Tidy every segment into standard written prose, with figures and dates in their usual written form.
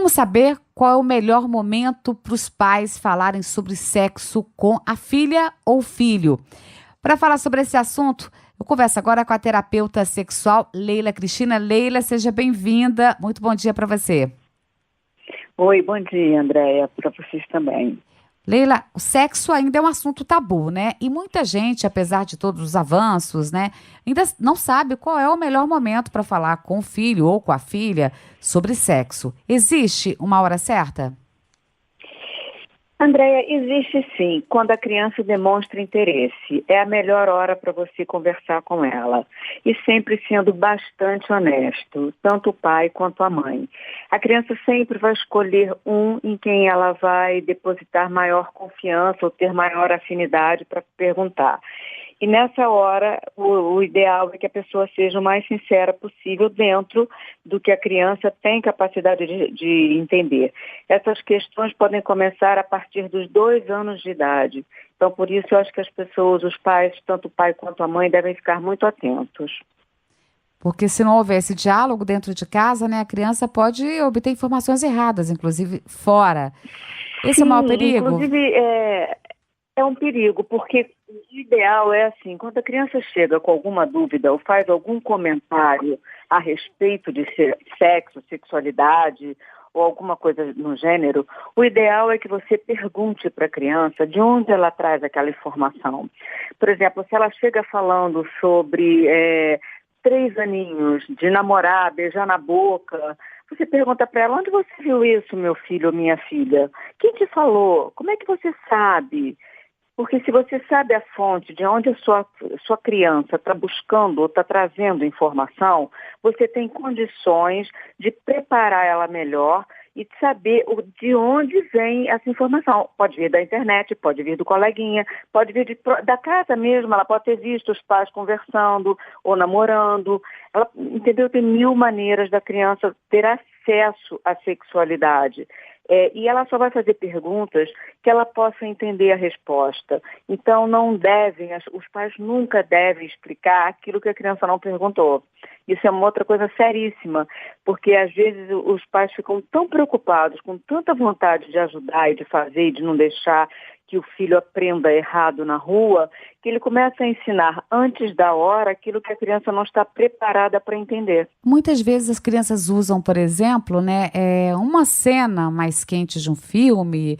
Como saber qual é o melhor momento para os pais falarem sobre sexo com a filha ou filho? Para falar sobre esse assunto, eu converso agora com a terapeuta sexual Leila Cristina. Leila, seja bem-vinda. Muito bom dia para você. Oi, bom dia, Andréia, para vocês também. Leila, o sexo ainda é um assunto tabu, né? E muita gente, apesar de todos os avanços, né, ainda não sabe qual é o melhor momento para falar com o filho ou com a filha sobre sexo. Existe uma hora certa? Andréia, existe sim, quando a criança demonstra interesse. É a melhor hora para você conversar com ela. E sempre sendo bastante honesto, tanto o pai quanto a mãe. A criança sempre vai escolher um em quem ela vai depositar maior confiança ou ter maior afinidade para perguntar. E nessa hora, o ideal é que a pessoa seja o mais sincera possível dentro do que a criança tem capacidade de entender. Essas questões podem começar a partir dos 2 anos de idade. Então, por isso, eu acho que as pessoas, os pais, tanto o pai quanto a mãe, devem ficar muito atentos. Porque se não houver esse diálogo dentro de casa, né, a criança pode obter informações erradas, inclusive fora. Esse é o maior Sim, perigo? inclusive é um perigo, porque o ideal é assim, quando a criança chega com alguma dúvida ou faz algum comentário a respeito de sexo, sexualidade ou alguma coisa no gênero, o ideal é que você pergunte para a criança de onde ela traz aquela informação. Por exemplo, se ela chega falando sobre 3 aninhos, de namorar, beijar na boca, você pergunta para ela, onde você viu isso, meu filho ou minha filha? Quem te falou? Como é que você sabe? Porque se você sabe a fonte de onde a sua criança está buscando ou está trazendo informação, você tem condições de preparar ela melhor e de saber de onde vem essa informação. Pode vir da internet, pode vir do coleguinha, pode vir da casa mesmo, ela pode ter visto os pais conversando ou namorando. Ela, entendeu? Tem 1000 maneiras da criança ter acesso à sexualidade. E ela só vai fazer perguntas que ela possa entender a resposta. Então, os pais nunca devem explicar aquilo que a criança não perguntou. Isso é uma outra coisa seríssima, porque às vezes os pais ficam tão preocupados, com tanta vontade de ajudar e de fazer e de não deixar que o filho aprenda errado na rua, que ele começa a ensinar antes da hora aquilo que a criança não está preparada para entender. Muitas vezes as crianças usam, por exemplo, né, uma cena mais quente de um filme,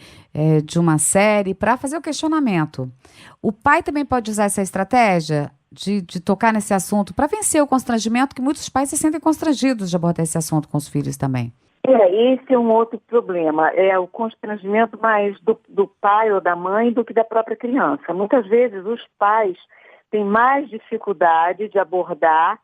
de uma série, para fazer o questionamento. O pai também pode usar essa estratégia de tocar nesse assunto para vencer o constrangimento, que muitos pais se sentem constrangidos de abordar esse assunto com os filhos também. Esse é um outro problema, é o constrangimento mais do pai ou da mãe do que da própria criança. Muitas vezes os pais têm mais dificuldade de abordar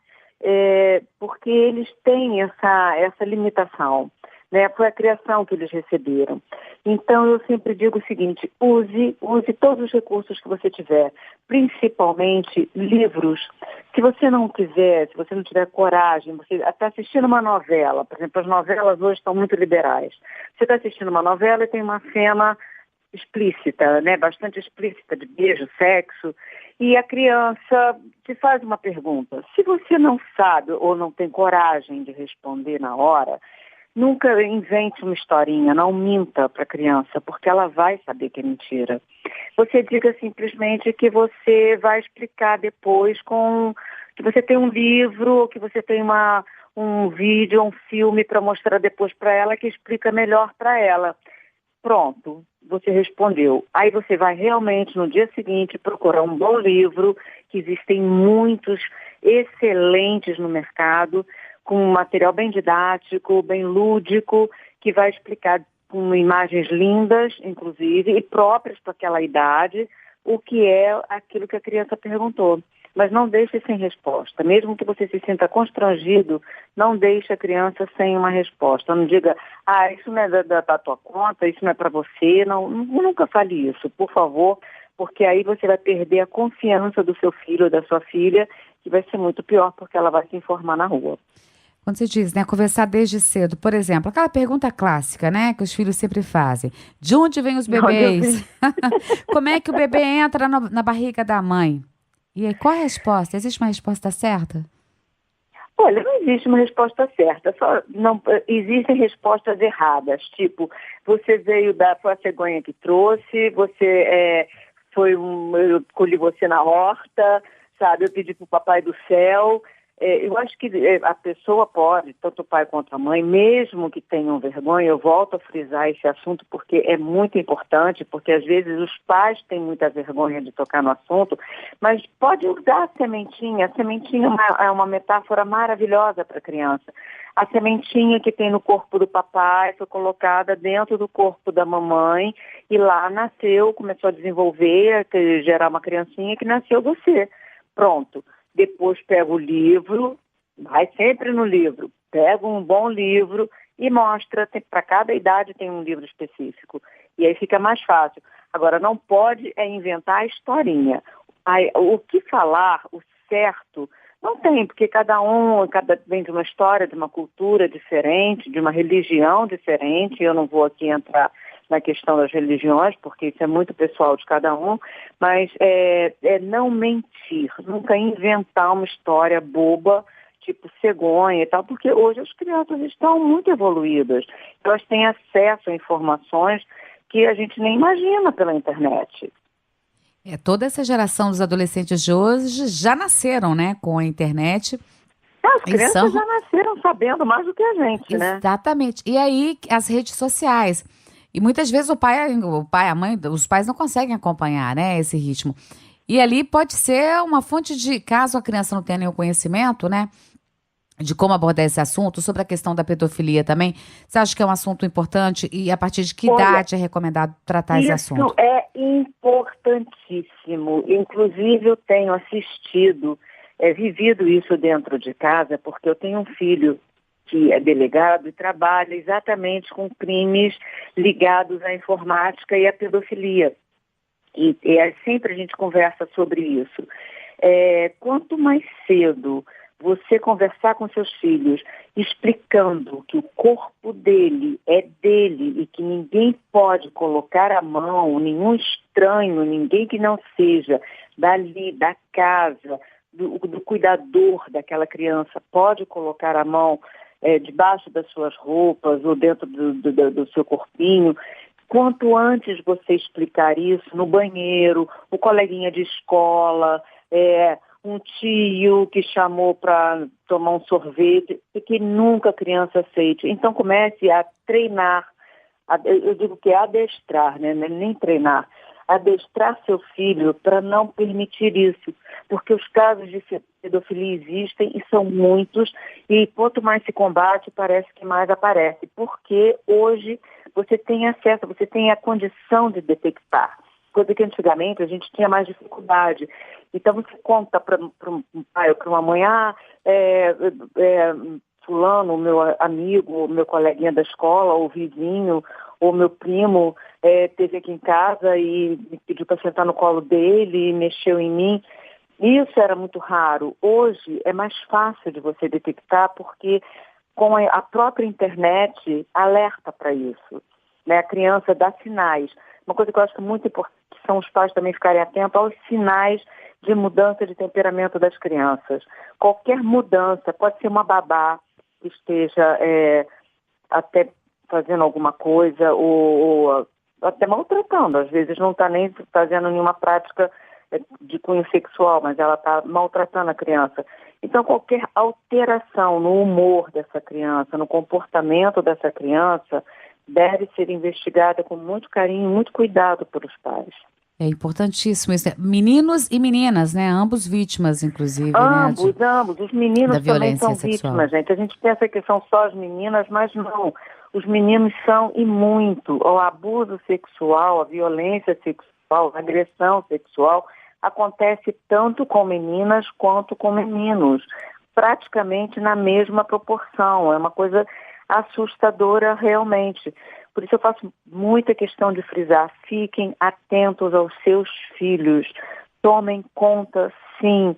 porque eles têm essa limitação, né? Foi a criação que eles receberam. Então, eu sempre digo o seguinte, use todos os recursos que você tiver, principalmente livros. Se você não quiser, se você não tiver coragem, você está assistindo uma novela, por exemplo, as novelas hoje estão muito liberais. Você está assistindo uma novela e tem uma cena explícita, né, bastante explícita, de beijo, sexo, e a criança te faz uma pergunta. Se você não sabe ou não tem coragem de responder na hora, nunca invente uma historinha, não minta para a criança, porque ela vai saber que é mentira. Você diga simplesmente que você vai explicar depois que você tem um livro, ou que você tem um vídeo, um filme para mostrar depois para ela que explica melhor para ela. Pronto, você respondeu. Aí você vai realmente no dia seguinte procurar um bom livro, que existem muitos excelentes no mercado, com um material bem didático, bem lúdico, que vai explicar com imagens lindas, inclusive, e próprias para aquela idade, o que é aquilo que a criança perguntou. Mas não deixe sem resposta. Mesmo que você se sinta constrangido, não deixe a criança sem uma resposta. Não diga, isso não é da tua conta, isso não é para você. Não, nunca fale isso, por favor, porque aí você vai perder a confiança do seu filho ou da sua filha, que vai ser muito pior, porque ela vai se informar na rua. Quando você diz, né, conversar desde cedo, por exemplo, aquela pergunta clássica, né, que os filhos sempre fazem. De onde vêm os bebês? Como é que o bebê entra na barriga da mãe? E aí, qual a resposta? Existe uma resposta certa? Olha, não existe uma resposta certa, só não existem respostas erradas, tipo, você foi a cegonha que trouxe, eu colhi você na horta, sabe, eu pedi pro papai do céu. Eu acho que a pessoa pode, tanto o pai quanto a mãe, mesmo que tenham vergonha, eu volto a frisar esse assunto porque é muito importante, porque às vezes os pais têm muita vergonha de tocar no assunto, mas pode usar a sementinha. A sementinha é uma metáfora maravilhosa para a criança. A sementinha que tem no corpo do papai foi colocada dentro do corpo da mamãe e lá nasceu, começou a desenvolver, gerar uma criancinha que nasceu você. Pronto. Depois pega o livro, vai sempre no livro, pega um bom livro e mostra, para cada idade tem um livro específico. E aí fica mais fácil. Agora, não pode inventar a historinha. O que falar, o certo, não tem, porque cada vem de uma história, de uma cultura diferente, de uma religião diferente. Eu não vou aqui entrar na questão das religiões, porque isso é muito pessoal de cada um, mas não mentir, nunca inventar uma história boba, tipo cegonha e tal, porque hoje as crianças estão muito evoluídas, elas têm acesso a informações que a gente nem imagina pela internet. Toda essa geração dos adolescentes de hoje já nasceram, né, com a internet. As E crianças já nasceram sabendo mais do que a gente, né? Exatamente. E aí, as redes sociais. E muitas vezes a mãe, os pais não conseguem acompanhar, né, esse ritmo. E ali pode ser uma fonte de, caso a criança não tenha nenhum conhecimento, né, de como abordar esse assunto, sobre a questão da pedofilia também. Você acha que é um assunto importante e a partir de que idade é recomendado tratar esse assunto? Isso é importantíssimo. Inclusive, eu tenho assistido, vivido isso dentro de casa, porque eu tenho um filho que é delegado e trabalha exatamente com crimes ligados à informática e à pedofilia. E sempre a gente conversa sobre isso. Quanto mais cedo você conversar com seus filhos, explicando que o corpo dele é dele e que ninguém pode colocar a mão, nenhum estranho, ninguém que não seja dali, da casa, do cuidador daquela criança, pode colocar a mão debaixo das suas roupas ou dentro do seu corpinho. Quanto antes você explicar isso no banheiro, o coleguinha de escola, um tio que chamou para tomar um sorvete, e que nunca a criança aceite. Então comece a treinar, eu digo que é adestrar, né? Nem treinar, adestrar seu filho para não permitir isso, porque os casos de pedofilia existem e são muitos, e quanto mais se combate, parece que mais aparece, porque hoje você tem acesso, você tem a condição de detectar, coisa que antigamente a gente tinha mais dificuldade. Então você conta para um pai ou para uma mãe, fulano, meu amigo, meu coleguinha da escola, ou vizinho, ou meu primo esteve aqui em casa e me pediu para sentar no colo dele e mexeu em mim. Isso era muito raro. Hoje é mais fácil de você detectar porque com a própria internet alerta para isso, né? A criança dá sinais. Uma coisa que eu acho muito importante são os pais também ficarem atentos aos sinais de mudança de temperamento das crianças. Qualquer mudança, pode ser uma babá que esteja até fazendo alguma coisa ou até maltratando. Às vezes não está nem fazendo nenhuma prática de cunho sexual, mas ela está maltratando a criança. Então, qualquer alteração no humor dessa criança, no comportamento dessa criança, deve ser investigada com muito carinho, muito cuidado pelos pais. É importantíssimo isso, né? Meninos e meninas, né? Ambos vítimas, inclusive, ambos. Os meninos também são sexual. vítimas, gente. A gente pensa que são só as meninas, mas não. Os meninos são e muito. O abuso sexual, a violência sexual, a agressão sexual acontece tanto com meninas quanto com meninos, praticamente na mesma proporção. É uma coisa assustadora realmente. Por isso eu faço muita questão de frisar, fiquem atentos aos seus filhos, tomem conta, sim.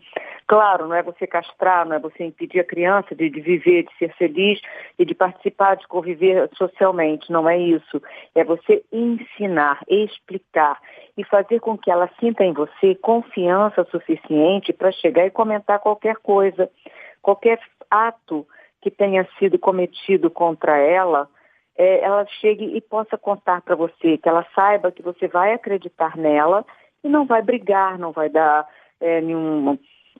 Claro, não é você castrar, não é você impedir a criança de viver, de ser feliz e de participar, de conviver socialmente, não é isso. É você ensinar, explicar e fazer com que ela sinta em você confiança suficiente para chegar e comentar qualquer coisa, qualquer ato que tenha sido cometido contra ela, ela chegue e possa contar para você, que ela saiba que você vai acreditar nela e não vai brigar, não vai dar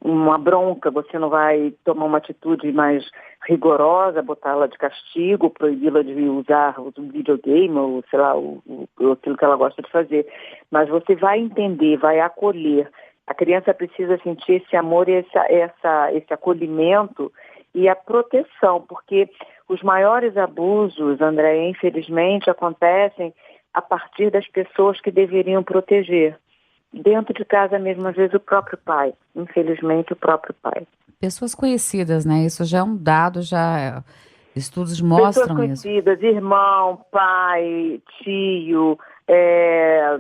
uma bronca, você não vai tomar uma atitude mais rigorosa, botá-la de castigo, proibi-la de usar um videogame ou, sei lá, aquilo que ela gosta de fazer. Mas você vai entender, vai acolher. A criança precisa sentir esse amor e esse acolhimento e a proteção, porque os maiores abusos, André, infelizmente, acontecem a partir das pessoas que deveriam proteger. Dentro de casa mesmo, às vezes o próprio pai, infelizmente o próprio pai. Pessoas conhecidas, né? Isso já é um dado, estudos Pessoas mostram isso. conhecidas, irmão, pai, tio,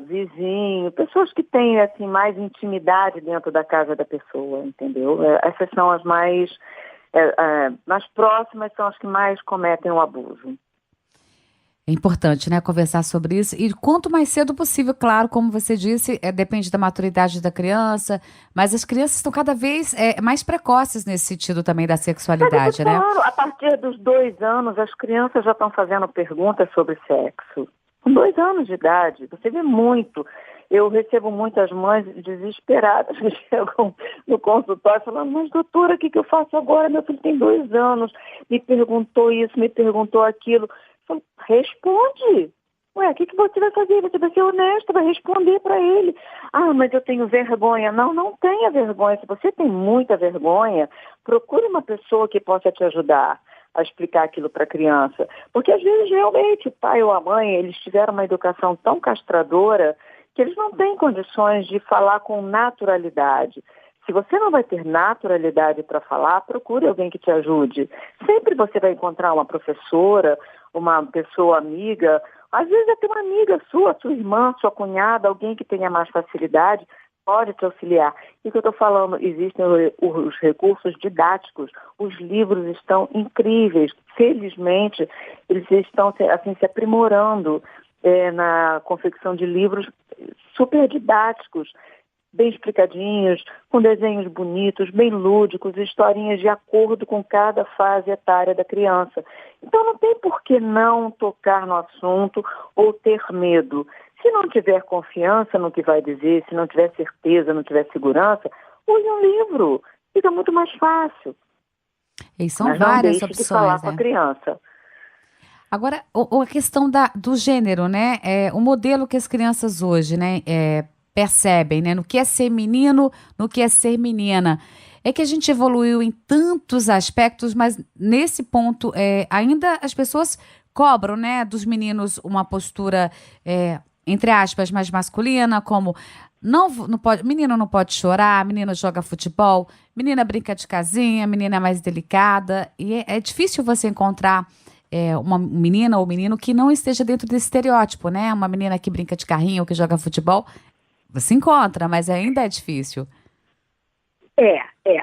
vizinho, pessoas que têm assim, mais intimidade dentro da casa da pessoa, entendeu? Essas são as mais próximas, são as que mais cometem o abuso. É importante, né, conversar sobre isso. E quanto mais cedo possível, claro, como você disse, depende da maturidade da criança, mas as crianças estão cada vez mais precoces nesse sentido também da sexualidade, né? Claro, a partir dos 2 anos, as crianças já estão fazendo perguntas sobre sexo. Com 2 anos de idade, você vê muito. Eu recebo muitas mães desesperadas que chegam no consultório falando, mas doutora, o que eu faço agora? Meu filho tem 2 anos, me perguntou isso, me perguntou aquilo. Eu falo, responde. Ué, o que você vai fazer? Você vai ser honesta, vai responder para ele. Ah, mas eu tenho vergonha. Não, não tenha vergonha. Se você tem muita vergonha, procure uma pessoa que possa te ajudar a explicar aquilo para a criança. Porque às vezes realmente o pai ou a mãe, eles tiveram uma educação tão castradora que eles não têm condições de falar com naturalidade. Se você não vai ter naturalidade para falar, procure alguém que te ajude. Sempre você vai encontrar uma professora, uma pessoa amiga, às vezes até uma amiga sua irmã, sua cunhada, alguém que tenha mais facilidade, pode te auxiliar. E o que eu estou falando, existem os recursos didáticos, os livros estão incríveis. Felizmente, eles estão assim, se aprimorando na confecção de livros super didáticos, bem explicadinhos, com desenhos bonitos, bem lúdicos, historinhas de acordo com cada fase etária da criança. Então não tem por que não tocar no assunto ou ter medo. Se não tiver confiança no que vai dizer, se não tiver certeza, não tiver segurança, use um livro. Fica muito mais fácil. E são Mas várias não deixe opções, de falar né? com a criança. Agora, a questão do gênero, né? O modelo que as crianças hoje, né, percebem, né? No que é ser menino, no que é ser menina. É que a gente evoluiu em tantos aspectos, mas nesse ponto ainda as pessoas cobram, né, dos meninos uma postura, entre aspas, mais masculina, como não pode, menino não pode chorar, menino joga futebol, menina brinca de casinha, menina é mais delicada. E é difícil você encontrar uma menina ou menino que não esteja dentro desse estereótipo, né? Uma menina que brinca de carrinho ou que joga futebol, você encontra, mas ainda é difícil.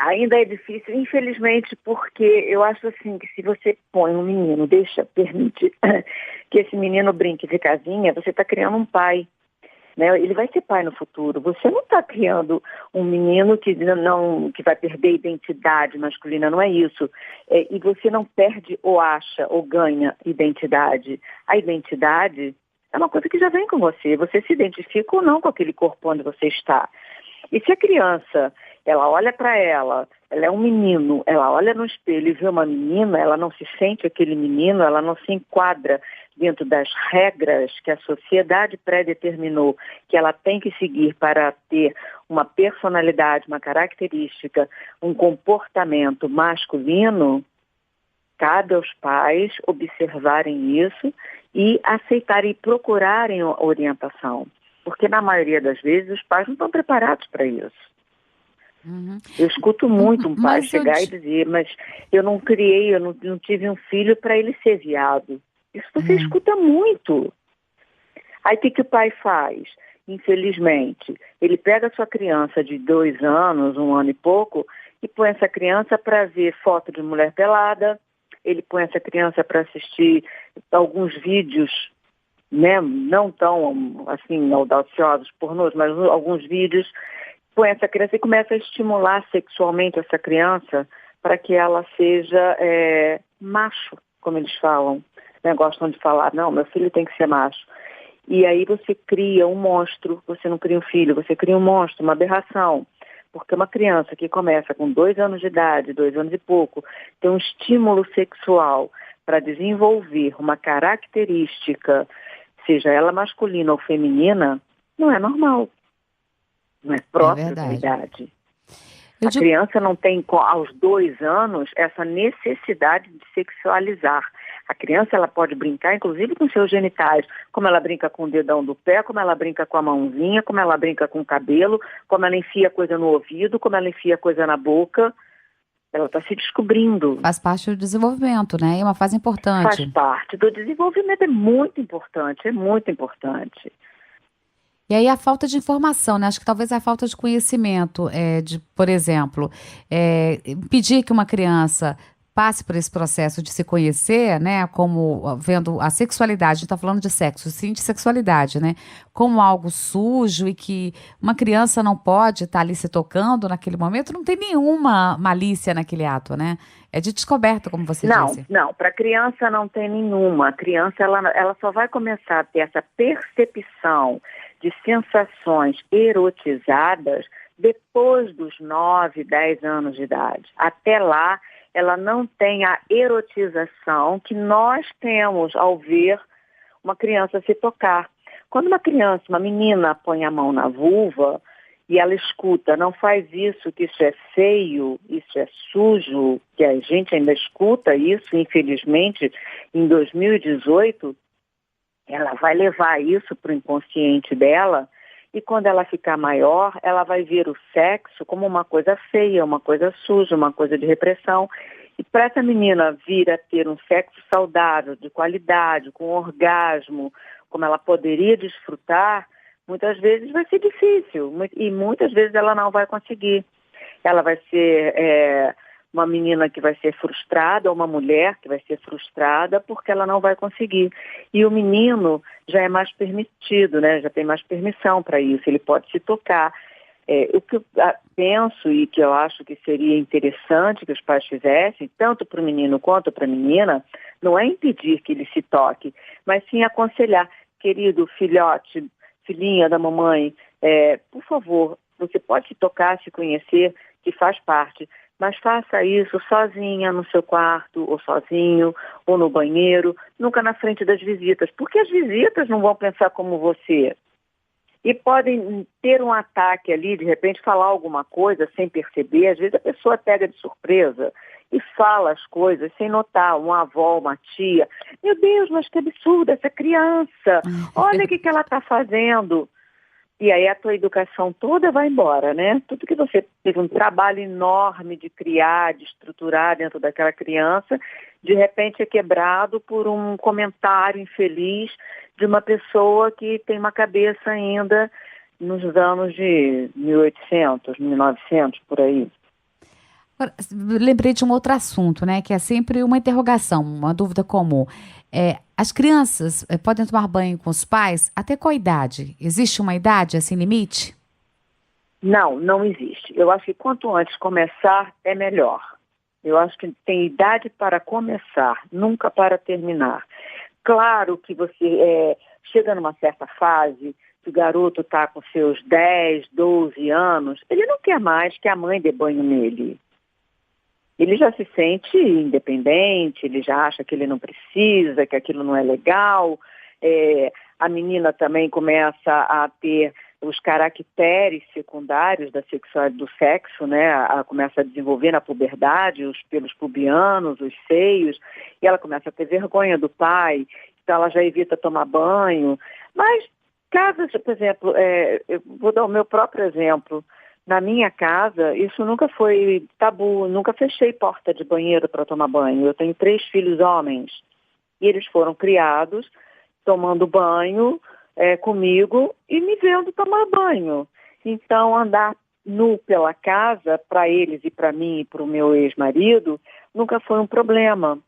Ainda é difícil, infelizmente, porque eu acho assim que se você põe um menino, permite que esse menino brinque de casinha, você está criando um pai, né? Ele vai ser pai no futuro. Você não está criando um menino que vai perder a identidade masculina, não é isso. E você não perde ou acha ou ganha identidade. A identidade é uma coisa que já vem com você. Você se identifica ou não com aquele corpo onde você está. E se a criança, ela olha para ela é um menino, ela olha no espelho e vê uma menina, ela não se sente aquele menino, ela não se enquadra dentro das regras que a sociedade pré-determinou que ela tem que seguir para ter uma personalidade, uma característica, um comportamento masculino, cabe aos pais observarem isso e aceitarem e procurarem orientação. Porque na maioria das vezes os pais não estão preparados para isso. Uhum. Eu escuto muito um pai chegar e dizer, mas eu não criei, eu não tive um filho para ele ser viado. Isso você escuta muito. Aí o que o pai faz? Infelizmente, ele pega a sua criança de 2 anos, 1 ano e pouco, e põe essa criança para ver foto de mulher pelada, ele põe essa criança para assistir alguns vídeos, né, não tão assim audaciosos, pornôs, mas alguns vídeos, põe essa criança e começa a estimular sexualmente essa criança para que ela seja macho, como eles falam, né? Gostam de falar, não, meu filho tem que ser macho. E aí você cria um monstro, você não cria um filho, você cria um monstro, uma aberração. Porque uma criança que começa com 2 anos de idade, 2 anos e pouco, tem um estímulo sexual para desenvolver uma característica, seja ela masculina ou feminina, não é normal. Não é próprio da idade. A criança não tem, aos 2 anos, essa necessidade de sexualizar. A criança, ela pode brincar, inclusive, com seus genitais, como ela brinca com o dedão do pé, como ela brinca com a mãozinha, como ela brinca com o cabelo, como ela enfia coisa no ouvido, como ela enfia coisa na boca. Ela está se descobrindo. Faz parte do desenvolvimento, né? É uma fase importante. Faz parte do desenvolvimento, é muito importante, é muito importante. E aí a falta de informação, né? Acho que talvez a falta de conhecimento, por exemplo, pedir que uma criança passe por esse processo de se conhecer, né? Como vendo a sexualidade, a gente está falando de sexo, sim, de sexualidade, né? Como algo sujo e que uma criança não pode estar ali se tocando naquele momento, não tem nenhuma malícia naquele ato, né? É de descoberta, como você disse. Não, para a criança não tem nenhuma. A criança, ela só vai começar a ter essa percepção de sensações erotizadas depois dos 9, 10 anos de idade. Até lá, ela não tem a erotização que nós temos ao ver uma criança se tocar. Quando uma criança, uma menina, põe a mão na vulva e ela escuta, não faz isso, que isso é feio, isso é sujo, que a gente ainda escuta isso, infelizmente, em 2018, ela vai levar isso para o inconsciente dela e quando ela ficar maior, ela vai ver o sexo como uma coisa feia, uma coisa suja, uma coisa de repressão. E para essa menina vir a ter um sexo saudável, de qualidade, com orgasmo, como ela poderia desfrutar, muitas vezes vai ser difícil e muitas vezes ela não vai conseguir. Ela vai ser uma menina que vai ser frustrada, ou uma mulher que vai ser frustrada porque ela não vai conseguir. E o menino já é mais permitido, né? Já tem mais permissão para isso, ele pode se tocar. O que eu penso e que eu acho que seria interessante que os pais fizessem, tanto para o menino quanto para a menina, não é impedir que ele se toque, mas sim aconselhar, querido filhote, filhinha da mamãe, por favor, você pode se tocar, se conhecer, que faz parte, mas faça isso sozinha no seu quarto, ou sozinho, ou no banheiro, nunca na frente das visitas, porque as visitas não vão pensar como você. E podem ter um ataque ali, de repente falar alguma coisa sem perceber, às vezes a pessoa pega de surpresa e fala as coisas sem notar, uma avó, uma tia, meu Deus, mas que absurdo essa criança, olha o que ela está fazendo. E aí a tua educação toda vai embora, né? Tudo que você teve um trabalho enorme de criar, de estruturar dentro daquela criança, de repente é quebrado por um comentário infeliz de uma pessoa que tem uma cabeça ainda nos anos de 1800, 1900, por aí. Lembrei de um outro assunto, né? Que é sempre uma interrogação, uma dúvida comum. As crianças podem tomar banho com os pais até qual idade? Existe uma idade, assim, limite? Não existe. Eu acho que quanto antes começar, é melhor. Eu acho que tem idade para começar, nunca para terminar. Claro que você chega numa certa fase, que o garoto está com seus 10, 12 anos, ele não quer mais que a mãe dê banho nele. Ele já se sente independente, ele já acha que ele não precisa, que aquilo não é legal. A menina também começa a ter os caracteres secundários do sexo, né? Começa a desenvolver na puberdade os pelos pubianos, os seios, e ela começa a ter vergonha do pai, então ela já evita tomar banho. Mas casos, por exemplo, eu vou dar o meu próprio exemplo. Na minha casa, isso nunca foi tabu, nunca fechei porta de banheiro para tomar banho. Eu tenho 3 filhos homens e eles foram criados tomando banho comigo e me vendo tomar banho. Então, andar nu pela casa, para eles e para mim e para o meu ex-marido, nunca foi um problema.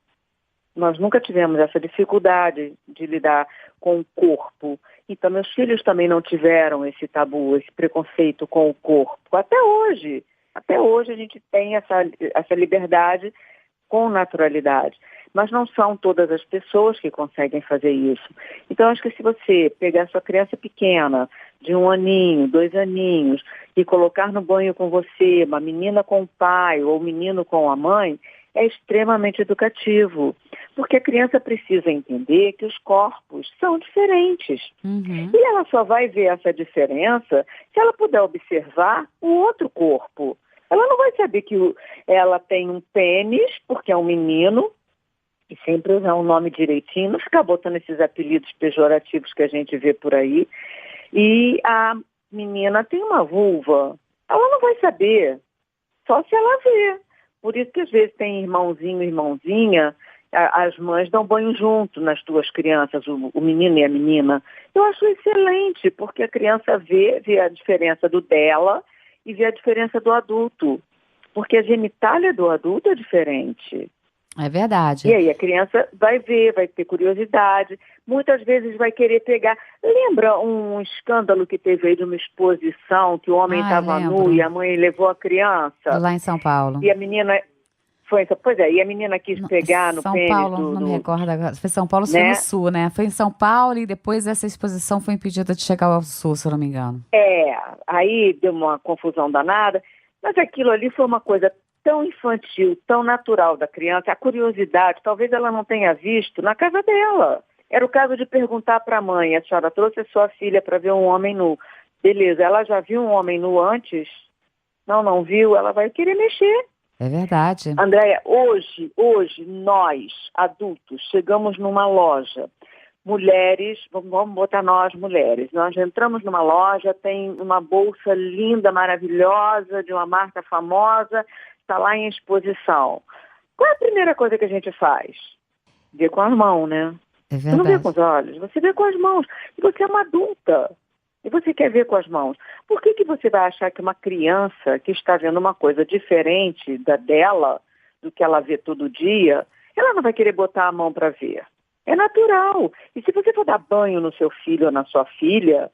Nós nunca tivemos essa dificuldade de lidar com o corpo. Então, meus filhos também não tiveram esse tabu, esse preconceito com o corpo. Até hoje Até hoje a gente tem essa liberdade com naturalidade. Mas não são todas as pessoas que conseguem fazer isso. Então, acho que se você pegar sua criança pequena, de 1 aninho, 2 aninhos, e colocar no banho com você, uma menina com o pai ou um menino com a mãe, é extremamente educativo. Porque a criança precisa entender que os corpos são diferentes. Uhum. E ela só vai ver essa diferença se ela puder observar o outro corpo. Ela não vai saber que ela tem um pênis, porque é um menino, e sempre usar um nome direitinho, não ficar botando esses apelidos pejorativos que a gente vê por aí. E a menina tem uma vulva. Ela não vai saber, só se ela ver. Por isso que às vezes tem irmãozinho, irmãzinha, as mães dão banho junto nas duas crianças, o menino e a menina. Eu acho excelente, porque a criança vê a diferença do dela e vê a diferença do adulto. Porque a genitália do adulto é diferente. É verdade. E aí a criança vai ver, vai ter curiosidade, muitas vezes vai querer pegar. Lembra um escândalo que teve aí de uma exposição que o homem estava nu e a mãe levou a criança? Lá em São Paulo. E a menina e a menina quis pegar no pênis São Paulo, não me recordo agora. Foi São Paulo, foi no Sul, né? Foi em São Paulo e depois essa exposição foi impedida de chegar ao Sul, se eu não me engano. Aí deu uma confusão danada, mas aquilo ali foi uma coisa tão infantil, tão natural da criança, a curiosidade, talvez ela não tenha visto na casa dela. Era o caso de perguntar para a mãe, a senhora trouxe a sua filha para ver um homem nu. Beleza, ela já viu um homem nu antes? Não viu, ela vai querer mexer. É verdade. Andréia, hoje, nós, adultos, chegamos numa loja. Mulheres, vamos botar nós mulheres, nós entramos numa loja, tem uma bolsa linda, maravilhosa, de uma marca famosa, está lá em exposição. Qual é a primeira coisa que a gente faz? Ver com as mãos, né? É verdade. Você não vê com os olhos, você vê com as mãos. E você é uma adulta. E você quer ver com as mãos. Por que você vai achar que uma criança que está vendo uma coisa diferente da dela, do que ela vê todo dia, ela não vai querer botar a mão para ver? É natural. E se você for dar banho no seu filho ou na sua filha,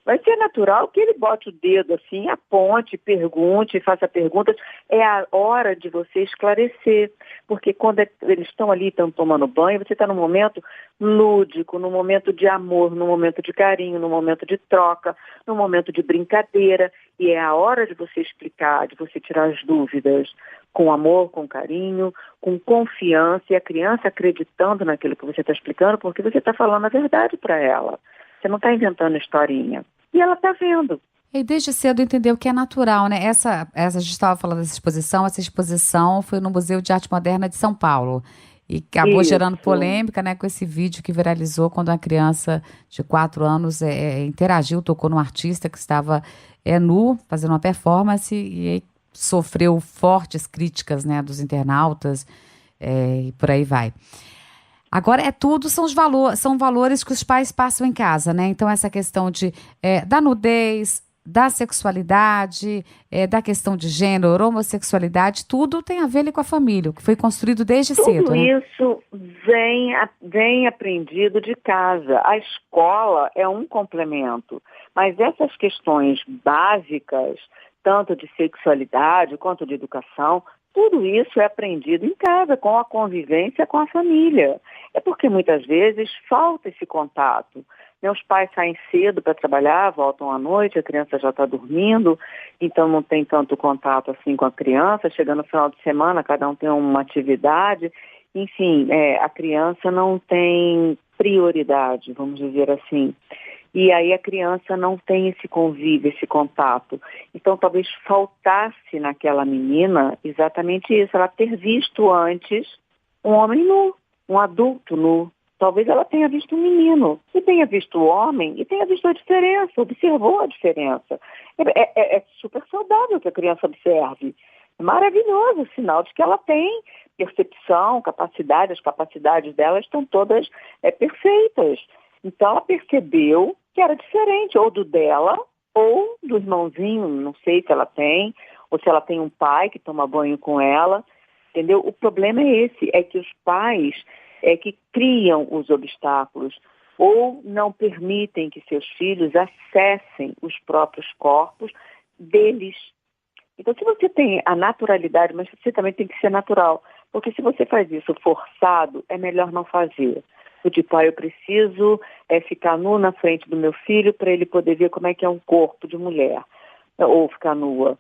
vai ser natural que ele bote o dedo assim, aponte, pergunte, faça perguntas. É a hora de você esclarecer. Porque quando eles estão ali, estão tomando banho, você está num momento lúdico, num momento de amor, num momento de carinho, num momento de troca, num momento de brincadeira. E é a hora de você explicar, de você tirar as dúvidas com amor, com carinho, com confiança, e a criança acreditando naquilo que você está explicando, porque você está falando a verdade para ela. Você não está inventando historinha. E ela está vendo. E desde cedo entendeu que é natural, né? A gente estava falando dessa exposição, essa exposição foi no Museu de Arte Moderna de São Paulo. E acabou gerando polêmica, né, com esse vídeo que viralizou quando uma criança de 4 anos interagiu, tocou num artista que estava nu, fazendo uma performance, e aí sofreu fortes críticas, né, dos internautas, e por aí vai. Agora são valores que os pais passam em casa, né? Então essa questão da nudez, da sexualidade, da questão de gênero, homossexualidade, tudo tem a ver ali com a família, que foi construído desde cedo, né? Tudo isso vem aprendido de casa. A escola é um complemento, mas essas questões básicas, tanto de sexualidade quanto de educação, tudo isso é aprendido em casa, com a convivência com a família. É porque muitas vezes falta esse contato. Os pais saem cedo para trabalhar, voltam à noite, a criança já está dormindo, então não tem tanto contato assim com a criança. Chega no final de semana, cada um tem uma atividade. Enfim, a criança não tem prioridade, vamos dizer assim. E aí a criança não tem esse convívio, esse contato. Então talvez faltasse naquela menina exatamente isso, ela ter visto antes um homem nu, um adulto nu. Talvez ela tenha visto um menino, e tenha visto o homem, e tenha visto a diferença, observou a diferença. É super saudável que a criança observe. É maravilhoso, sinal de que ela tem percepção, capacidade, as capacidades dela estão todas perfeitas. Então ela percebeu que era diferente, ou do dela, ou do irmãozinho, não sei se ela tem, ou se ela tem um pai que toma banho com ela, entendeu? O problema é esse, é que os pais que criam os obstáculos, ou não permitem que seus filhos acessem os próprios corpos deles. Então, se você tem a naturalidade, mas você também tem que ser natural. Porque se você faz isso forçado, é melhor não fazer. Do tipo, eu preciso ficar nu na frente do meu filho para ele poder ver como é que é um corpo de mulher. Ou ficar nua.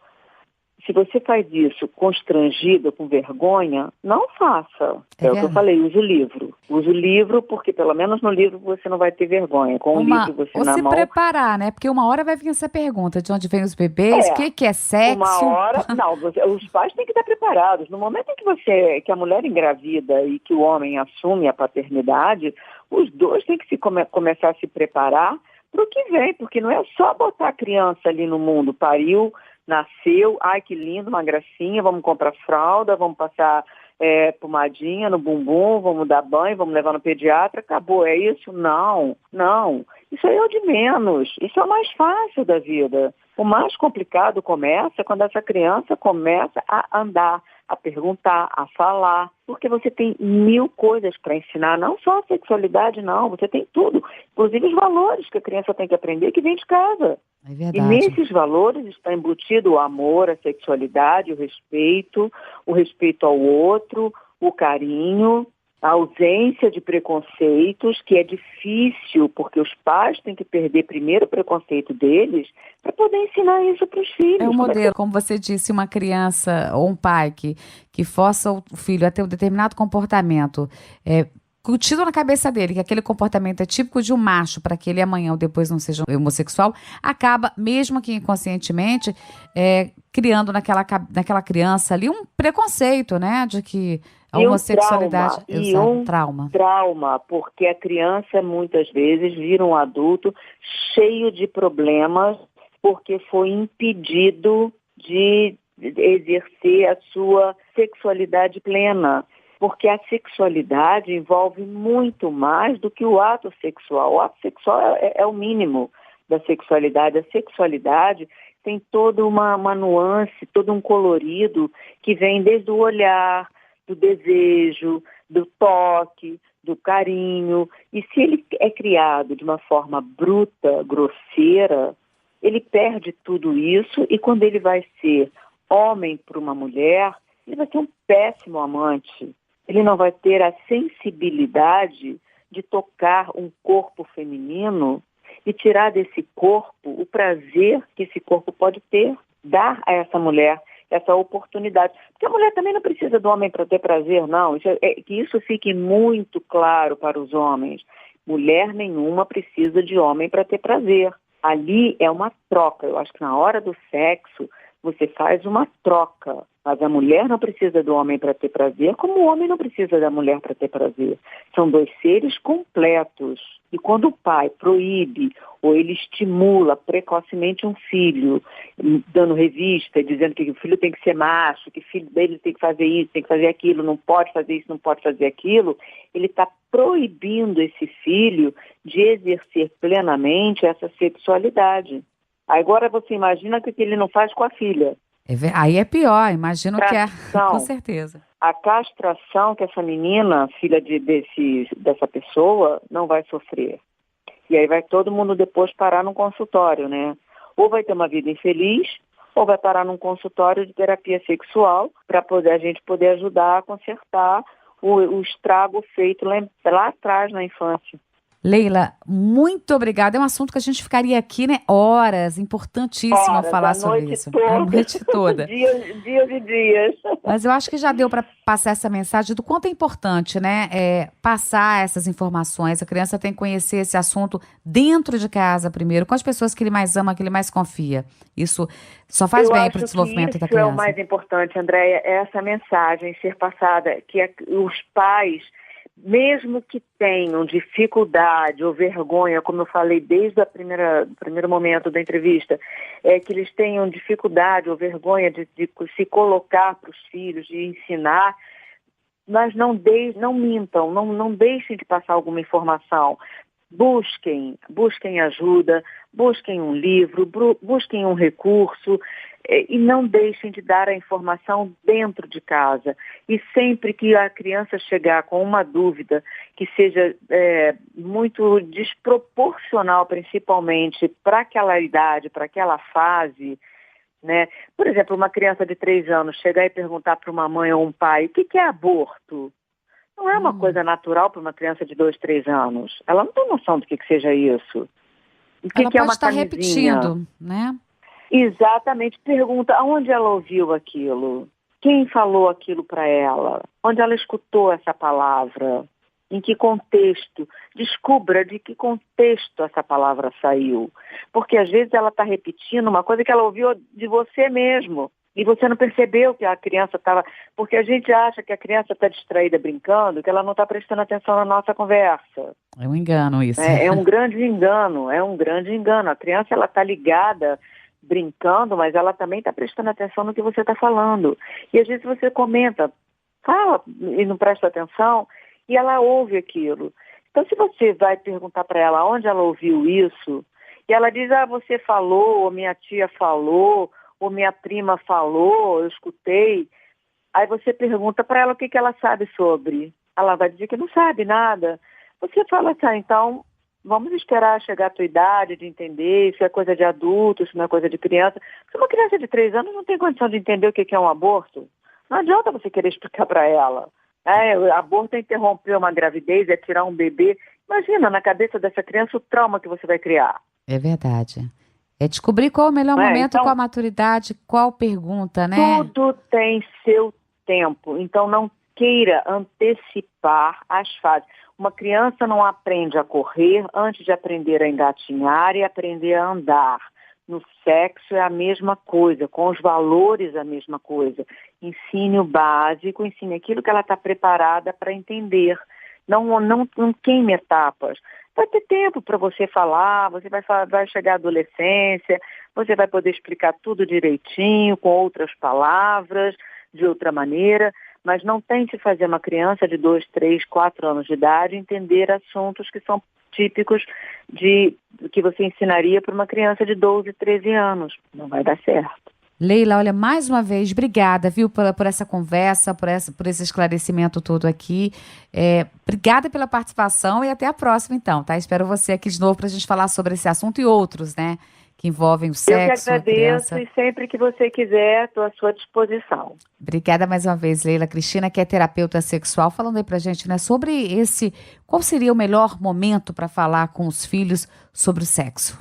Se você faz isso constrangida, com vergonha, não faça. É o que eu falei, use o livro. Use o livro, porque pelo menos no livro você não vai ter vergonha. Com o livro você ou na se mão... preparar, né? Porque uma hora vai vir essa pergunta, de onde vêm os bebês, o que é sexo? Uma hora... Não, os pais têm que estar preparados. No momento em que a mulher engravida e que o homem assume a paternidade, os dois têm que começar a se preparar para o que vem, porque não é só botar a criança ali no mundo, pariu, nasceu, ai que lindo, uma gracinha, vamos comprar fralda, vamos passar pomadinha no bumbum, vamos dar banho, vamos levar no pediatra, acabou, é isso? Não. Isso aí é o de menos, isso é o mais fácil da vida. O mais complicado começa quando essa criança começa a andar, a perguntar, a falar, porque você tem 1000 coisas para ensinar, não só a sexualidade, não, você tem tudo, inclusive os valores que a criança tem que aprender que vem de casa. É verdade. E nesses valores está embutido o amor, a sexualidade, o respeito ao outro, o carinho, a ausência de preconceitos, que é difícil, porque os pais têm que perder primeiro o preconceito deles para poder ensinar isso para os filhos. É um modelo, como você disse, uma criança ou um pai que força o filho a ter um determinado comportamento, curtido na cabeça dele, que aquele comportamento é típico de um macho, para que ele amanhã ou depois não seja homossexual, acaba, mesmo que inconscientemente, criando naquela criança ali um preconceito, né, de que a homossexualidade é um trauma, porque a criança muitas vezes vira um adulto cheio de problemas, porque foi impedido de exercer a sua sexualidade plena. Porque a sexualidade envolve muito mais do que o ato sexual. O ato sexual é o mínimo da sexualidade. A sexualidade tem toda uma nuance, todo um colorido que vem desde o olhar, do desejo, do toque, do carinho. E se ele é criado de uma forma bruta, grosseira, ele perde tudo isso e quando ele vai ser homem para uma mulher, ele vai ser um péssimo amante. Ele não vai ter a sensibilidade de tocar um corpo feminino e tirar desse corpo o prazer que esse corpo pode ter, dar a essa mulher essa oportunidade. Porque a mulher também não precisa do homem para ter prazer, não. Que isso fique muito claro para os homens. Mulher nenhuma precisa de homem para ter prazer. Ali é uma troca. Eu acho que na hora do sexo você faz uma troca. Mas a mulher não precisa do homem para ter prazer, como o homem não precisa da mulher para ter prazer. São dois seres completos. E quando o pai proíbe ou ele estimula precocemente um filho, dando revista, dizendo que o filho tem que ser macho, que o filho dele tem que fazer isso, tem que fazer aquilo, não pode fazer isso, não pode fazer aquilo, ele está proibindo esse filho de exercer plenamente essa sexualidade. Agora você imagina o que ele não faz com a filha. Aí é pior, imagino que é, com certeza. A castração que essa menina, filha dessa pessoa, não vai sofrer. E aí vai todo mundo depois parar num consultório, né? Ou vai ter uma vida infeliz, ou vai parar num consultório de terapia sexual para a gente poder ajudar a consertar o estrago feito lá atrás na infância. Leila, muito obrigada. É um assunto que a gente ficaria aqui, né, horas. Importantíssimo falar sobre isso. A noite toda. Dias e dias. Mas eu acho que já deu para passar essa mensagem do quanto é importante, né, passar essas informações. A criança tem que conhecer esse assunto dentro de casa primeiro, com as pessoas que ele mais ama, que ele mais confia. Isso só faz bem para o desenvolvimento da criança. Isso é o mais importante, Andréia, é essa mensagem ser passada, que os pais, mesmo que tenham dificuldade ou vergonha, como eu falei desde o primeiro momento da entrevista, que eles tenham dificuldade ou vergonha de se colocar para os filhos, de ensinar, mas não mintam, não deixem de passar alguma informação. Busquem ajuda, busquem um livro, busquem um recurso e não deixem de dar a informação dentro de casa. E sempre que a criança chegar com uma dúvida que seja muito desproporcional, principalmente para aquela idade, para aquela fase, né? Por exemplo, uma criança de 3 anos chegar e perguntar para uma mãe ou um pai o que é aborto. Não é uma coisa natural para uma criança de 2, 3 anos. Ela não tem noção do que seja isso. O Ela que é pode uma estar camisinha? repetindo, né? Exatamente. Pergunta aonde ela ouviu aquilo? Quem falou aquilo para ela? Onde ela escutou essa palavra? Em que contexto? Descubra de que contexto essa palavra saiu. Porque às vezes ela está repetindo uma coisa que ela ouviu de você mesmo. E você não percebeu que a criança estava... Porque a gente acha que a criança está distraída brincando, que ela não está prestando atenção na nossa conversa. É um engano isso. É um grande engano, é um grande engano. A criança ela está ligada, brincando, mas ela também está prestando atenção no que você está falando. E às vezes você comenta, fala e não presta atenção, e ela ouve aquilo. Então, se você vai perguntar para ela onde ela ouviu isso, e ela diz, você falou, ou minha tia falou, ou minha prima falou, eu escutei, aí você pergunta para ela o que ela sabe sobre. Ela vai dizer que não sabe nada. Você fala assim, então, vamos esperar chegar a tua idade de entender, isso é coisa de adulto, isso não é coisa de criança. Porque uma criança de 3 anos não tem condição de entender o que é um aborto. Não adianta você querer explicar para ela. Aborto é interromper uma gravidez, é tirar um bebê. Imagina, na cabeça dessa criança, o trauma que você vai criar. É verdade. É descobrir qual é o melhor momento, então, qual a maturidade, qual pergunta, né? Tudo tem seu tempo. Então, não queira antecipar as fases. Uma criança não aprende a correr antes de aprender a engatinhar e aprender a andar. No sexo é a mesma coisa, com os valores a mesma coisa. Ensine o básico, ensine aquilo que ela está preparada para entender. Não queime etapas. Vai ter tempo para você falar, você vai chegar à adolescência, você vai poder explicar tudo direitinho, com outras palavras, de outra maneira, mas não tente fazer uma criança de 2, 3, 4 anos de idade entender assuntos que são típicos que você ensinaria para uma criança de 12, 13 anos. Não vai dar certo. Leila, olha, mais uma vez, obrigada, viu, por essa conversa, por esse esclarecimento todo aqui. Obrigada pela participação e até a próxima, então, tá? Espero você aqui de novo para a gente falar sobre esse assunto e outros, né, que envolvem o sexo, Eu que agradeço e sempre que você quiser, estou à sua disposição. Obrigada mais uma vez, Leila Cristina, que é terapeuta sexual, falando aí pra gente, né, sobre qual seria o melhor momento para falar com os filhos sobre o sexo.